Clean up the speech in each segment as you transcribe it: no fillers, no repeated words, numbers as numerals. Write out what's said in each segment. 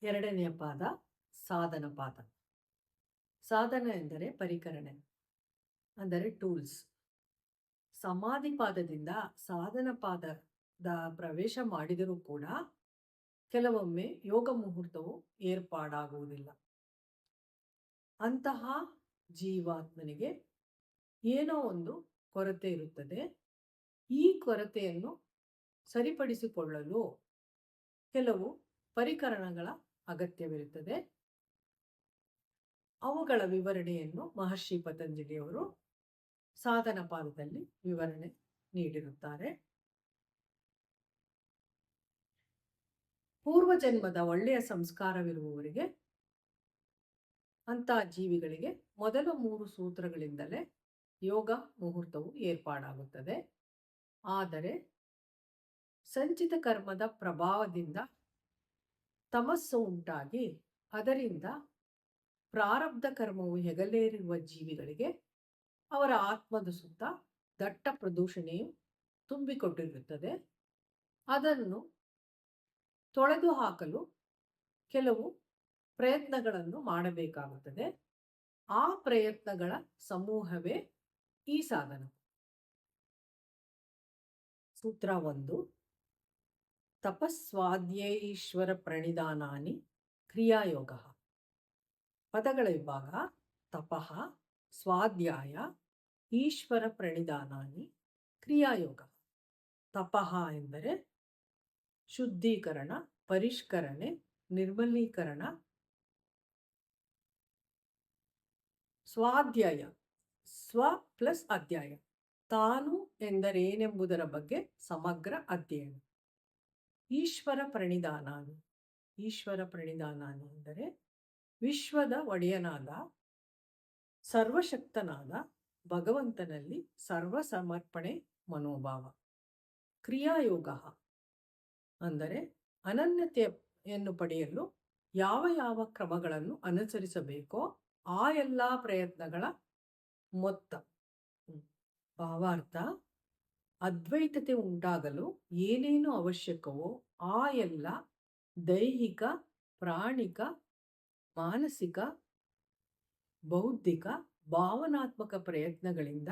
ಎರಡನೆಯ ಪಾದ ಸಾಧನ ಪಾದ. ಸಾಧನ ಎಂದರೆ ಪರಿಕರಣೆ, ಅಂದರೆ ಟೂಲ್ಸ್. ಸಮಾಧಿ ಪಾದದಿಂದ ಸಾಧನ ಪಾದದ ಪ್ರವೇಶ ಮಾಡಿದರೂ ಕೂಡ ಕೆಲವೊಮ್ಮೆ ಯೋಗ ಮುಹೂರ್ತವು ಏರ್ಪಾಡಾಗುವುದಿಲ್ಲ. ಅಂತಹ ಜೀವಾತ್ಮನಿಗೆ ಏನೋ ಒಂದು ಕೊರತೆ ಇರುತ್ತದೆ. ಈ ಕೊರತೆಯನ್ನು ಸರಿಪಡಿಸಿಕೊಳ್ಳಲು ಕೆಲವು ಪರಿಕರಣಗಳ ಅಗತ್ಯವಿರುತ್ತದೆ. ಅವುಗಳ ವಿವರಣೆಯನ್ನು ಮಹರ್ಷಿ ಪತಂಜಲಿಯವರು ಸಾಧನ ಪಾದದಲ್ಲಿ ವಿವರಣೆ ನೀಡಿರುತ್ತಾರೆ. ಪೂರ್ವಜನ್ಮದ ಒಳ್ಳೆಯ ಸಂಸ್ಕಾರವಿರುವವರಿಗೆ, ಅಂಥ ಜೀವಿಗಳಿಗೆ ಮೊದಲ 3 ಸೂತ್ರಗಳಿಂದಲೇ ಯೋಗ ಮುಹೂರ್ತವು ಏರ್ಪಾಡಾಗುತ್ತದೆ. ಆದರೆ ಸಂಚಿತ ಕರ್ಮದ ಪ್ರಭಾವದಿಂದ ತಮಸ್ಸು ಉಂಟಾಗಿ ಅದರಿಂದ ಪ್ರಾರಬ್ಧ ಕರ್ಮವು ಹೆಗಲೇರಿರುವ ಜೀವಿಗಳಿಗೆ ಅವರ ಆತ್ಮದ ಸುತ್ತ ದಟ್ಟ ಪ್ರದೂಷಣೆಯು ತುಂಬಿಕೊಟ್ಟಿರುತ್ತದೆ. ಅದನ್ನು ತೊಳೆದು ಹಾಕಲು ಕೆಲವು ಪ್ರಯತ್ನಗಳನ್ನು ಮಾಡಬೇಕಾಗುತ್ತದೆ. ಆ ಪ್ರಯತ್ನಗಳ ಸಮೂಹವೇ ಈ ಸಾಧನ. ಸೂತ್ರ 1. ತಪಸ್ವಾದ್ಯೈಶ್ವರ ಪ್ರಣಿಧಾನಾನಿ ಕ್ರಿಯಾಯೋಗ. ಪದಗಳ ವಿಭಾಗ: ತಪಃ, ಸ್ವಾಧ್ಯಾಯ, ಈಶ್ವರ ಪ್ರಣಿಧಾನಾನಿ, ಕ್ರಿಯಾಯೋಗ. ತಪಃ ಎಂದರೆ ಶುದ್ಧೀಕರಣ, ಪರಿಷ್ಕರಣೆ, ನಿರ್ಮಲೀಕರಣ. ಸ್ವಾಧ್ಯಾಯ, ಸ್ವ ಪ್ಲಸ್ ಅಧ್ಯಾಯ, ತಾನು ಎಂದರೇನೆಂಬುದರ ಬಗ್ಗೆ ಸಮಗ್ರ ಅಧ್ಯಯನ. ಈಶ್ವರ ಪ್ರಣಿಧಾನಾನಿ. ಈಶ್ವರ ಪ್ರಣಿಧಾನಾನಿ ಎಂದರೆ ವಿಶ್ವದ ಒಡೆಯನಾದ ಸರ್ವಶಕ್ತನಾದ ಭಗವಂತನಲ್ಲಿ ಸರ್ವ ಸಮರ್ಪಣೆ ಮನೋಭಾವ. ಕ್ರಿಯಾಯೋಗ ಅಂದರೆ ಅನನ್ಯತೆಯನ್ನು ಪಡೆಯಲು ಯಾವ ಯಾವ ಕ್ರಮಗಳನ್ನು ಅನುಸರಿಸಬೇಕೋ ಆ ಎಲ್ಲ ಪ್ರಯತ್ನಗಳ ಮೊತ್ತ. ಭಾವಾರ್ಥ: ಅದ್ವೈತತೆ ಉಂಟಾಗಲು ಏನೇನು ಅವಶ್ಯಕವೋ ಆ ಎಲ್ಲ ದೈಹಿಕ, ಪ್ರಾಣಿಕ, ಮಾನಸಿಕ, ಬೌದ್ಧಿಕ, ಭಾವನಾತ್ಮಕ ಪ್ರಯತ್ನಗಳಿಂದ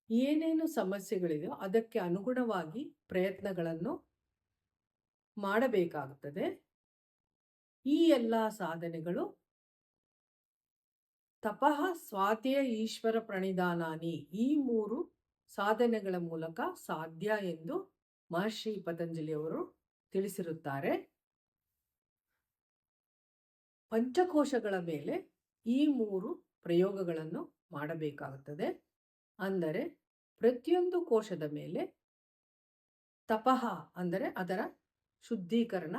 ಏನೇನು ಸಮಸ್ಯೆಗಳಿದೆಯೋ ಅದಕ್ಕೆ ಅನುಗುಣವಾಗಿ ಪ್ರಯತ್ನಗಳನ್ನು ಮಾಡಬೇಕಾಗುತ್ತದೆ. ಈ ಎಲ್ಲ ಸಾಧನೆಗಳು ತಪಃ, ಸ್ವಾಧ್ಯಾಯ, ಈಶ್ವರ ಪ್ರಣಿಧಾನಾನಿ ಈ 3 ಸಾಧನೆಗಳ ಮೂಲಕ ಸಾಧ್ಯ ಎಂದು ಮಹರ್ಷಿ ಪತಂಜಲಿಯವರು ತಿಳಿಸಿರುತ್ತಾರೆ. ಪಂಚಕೋಶಗಳ ಮೇಲೆ ಈ 3 ಪ್ರಯೋಗಗಳನ್ನು ಮಾಡಬೇಕಾಗುತ್ತದೆ. ಅಂದರೆ ಪ್ರತಿಯೊಂದು ಕೋಶದ ಮೇಲೆ ತಪಃ ಅಂದರೆ ಅದರ ಶುದ್ಧೀಕರಣ,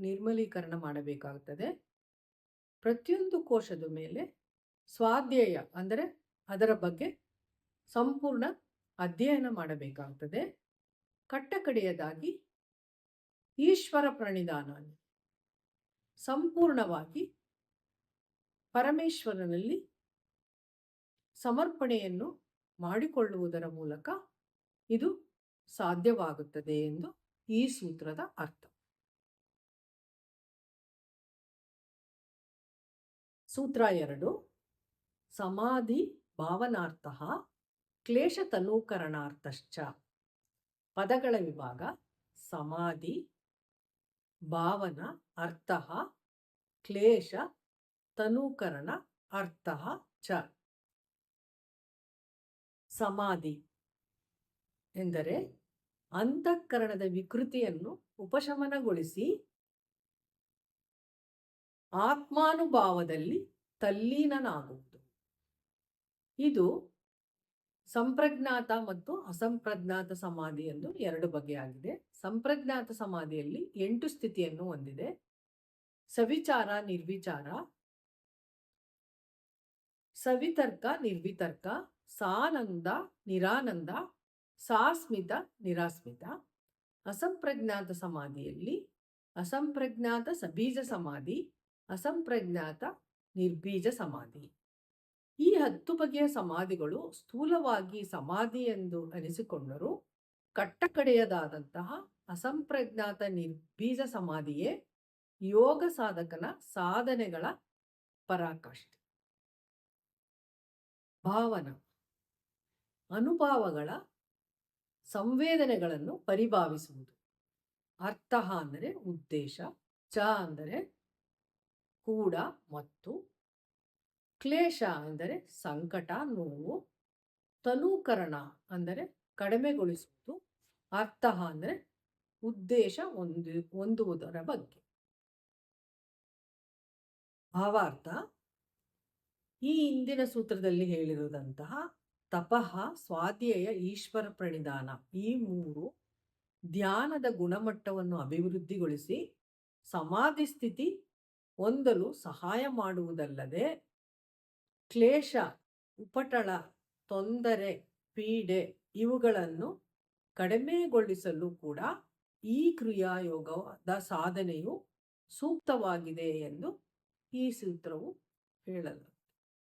ನಿರ್ಮಲೀಕರಣ ಮಾಡಬೇಕಾಗುತ್ತದೆ. ಪ್ರತಿಯೊಂದು ಕೋಶದ ಮೇಲೆ ಸ್ವಾಧ್ಯಾಯ ಅಂದರೆ ಅದರ ಬಗ್ಗೆ ಸಂಪೂರ್ಣ ಅಧ್ಯಯನ ಮಾಡಬೇಕಾಗುತ್ತದೆ. ಕಟ್ಟಕಡೆಯದಾಗಿ ಈಶ್ವರ ಪ್ರಣಿಧಾನಾನಿ, ಸಂಪೂರ್ಣವಾಗಿ ಪರಮೇಶ್ವರನಲ್ಲಿ ಸಮರ್ಪಣೆಯನ್ನು ಮಾಡಿಕೊಳ್ಳುವುದರ ಮೂಲಕ ಇದು ಸಾಧ್ಯವಾಗುತ್ತದೆ ಎಂದು ಈ ಸೂತ್ರದ ಅರ್ಥ. ಸೂತ್ರ 2. ಸಮಾಧಿ ಭಾವನಾರ್ಥಃ ಕ್ಲೇಶತನೂಕರಣಾರ್ಥಶ್ಚ. ಪದಗಳ ವಿಭಾಗ: ಸಮಾಧಿ, ಭಾವನ, ಅರ್ಥಃ, ಕ್ಲೇಶ, ತನೂಕರಣ, ಅರ್ಥಃ ಚ. ಸಮಾಧಿ ಎಂದರೆ ಅಂತಃಕರಣದ ವಿಕೃತಿಯನ್ನು ಉಪಶಮನಗೊಳಿಸಿ ಆತ್ಮಾನುಭಾವದಲ್ಲಿ ತಲ್ಲೀನನಾಗುವುದು. ಇದು ಸಂಪ್ರಜ್ಞಾತ ಮತ್ತು ಅಸಂಪ್ರಜ್ಞಾತ ಸಮಾಧಿ ಎಂದು 2 ಬಗೆಯಾಗಿದೆ. ಸಂಪ್ರಜ್ಞಾತ ಸಮಾಧಿಯಲ್ಲಿ 8 ಸ್ಥಿತಿಯನ್ನು ಹೊಂದಿದೆ. ಸವಿಚಾರ, ನಿರ್ವಿಚಾರ, ಸವಿತರ್ಕ, ನಿರ್ವಿತರ್ಕ, ಸಾನಂದ, ನಿರಾನಂದ, ಸಾಸ್ಮಿತ, ನಿರಾಸ್ಮಿತ. ಅಸಂಪ್ರಜ್ಞಾತ ಸಮಾಧಿಯಲ್ಲಿ ಅಸಂಪ್ರಜ್ಞಾತ ಸಬೀಜ ಸಮಾಧಿ, ಅಸಂಪ್ರಜ್ಞಾತ ನಿರ್ಬೀಜ ಸಮಾಧಿ. ಈ 10 ಬಗೆಯ ಸಮಾಧಿಗಳು ಸ್ಥೂಲವಾಗಿ ಸಮಾಧಿ ಎಂದು ಅನಿಸಿಕೊಂಡರೂ ಕಟ್ಟಕಡೆಯದಾದಂತಹ ಅಸಂಪ್ರಜ್ಞಾತ ನಿರ್ಬೀಜ ಸಮಾಧಿಯೇ ಯೋಗ ಸಾಧಕನ ಸಾಧನೆಗಳ ಪರಾಕಾಷ್ಠೆ. ಭಾವನ ಅನುಭವಗಳ ಸಂವೇದನೆಗಳನ್ನು ಪರಿಭಾವಿಸುವುದು. ಅರ್ಥ ಅಂದರೆ ಉದ್ದೇಶ, ಚ ಅಂದರೆ ಕೂಡ ಮತ್ತು, ಕ್ಲೇಶ ಅಂದರೆ ಸಂಕಟ, ನೋವು, ತನೂಕರಣ ಅಂದರೆ ಕಡಿಮೆಗೊಳಿಸುವುದು, ಅರ್ಥ ಅಂದರೆ ಉದ್ದೇಶ ಹೊಂದುವುದರ ಬಗ್ಗೆ. ಭಾವಾರ್ಥ: ಈ ಹಿಂದಿನ ಸೂತ್ರದಲ್ಲಿ ಹೇಳಿರುವಂತಹ ತಪಃ, ಸ್ವಾಧ್ಯಾಯ, ಈಶ್ವರ ಪ್ರಣಿಧಾನ ಈ ಮೂರು ಧ್ಯಾನದ ಗುಣಮಟ್ಟವನ್ನು ಅಭಿವೃದ್ಧಿಗೊಳಿಸಿ ಸಮಾಧಿ ಸ್ಥಿತಿ ಹೊಂದಲು ಸಹಾಯ ಮಾಡುವುದಲ್ಲದೆ ಕ್ಲೇಶ, ಉಪಟಳ, ತೊಂದರೆ, ಪೀಡೆ ಇವುಗಳನ್ನು ಕಡಿಮೆಗೊಳಿಸಲು ಕೂಡ ಈ ಕ್ರಿಯಾಯೋಗದ ಸಾಧನೆಯು ಸೂಕ್ತವಾಗಿದೆ ಎಂದು ಈ ಸೂತ್ರವು ಹೇಳಲು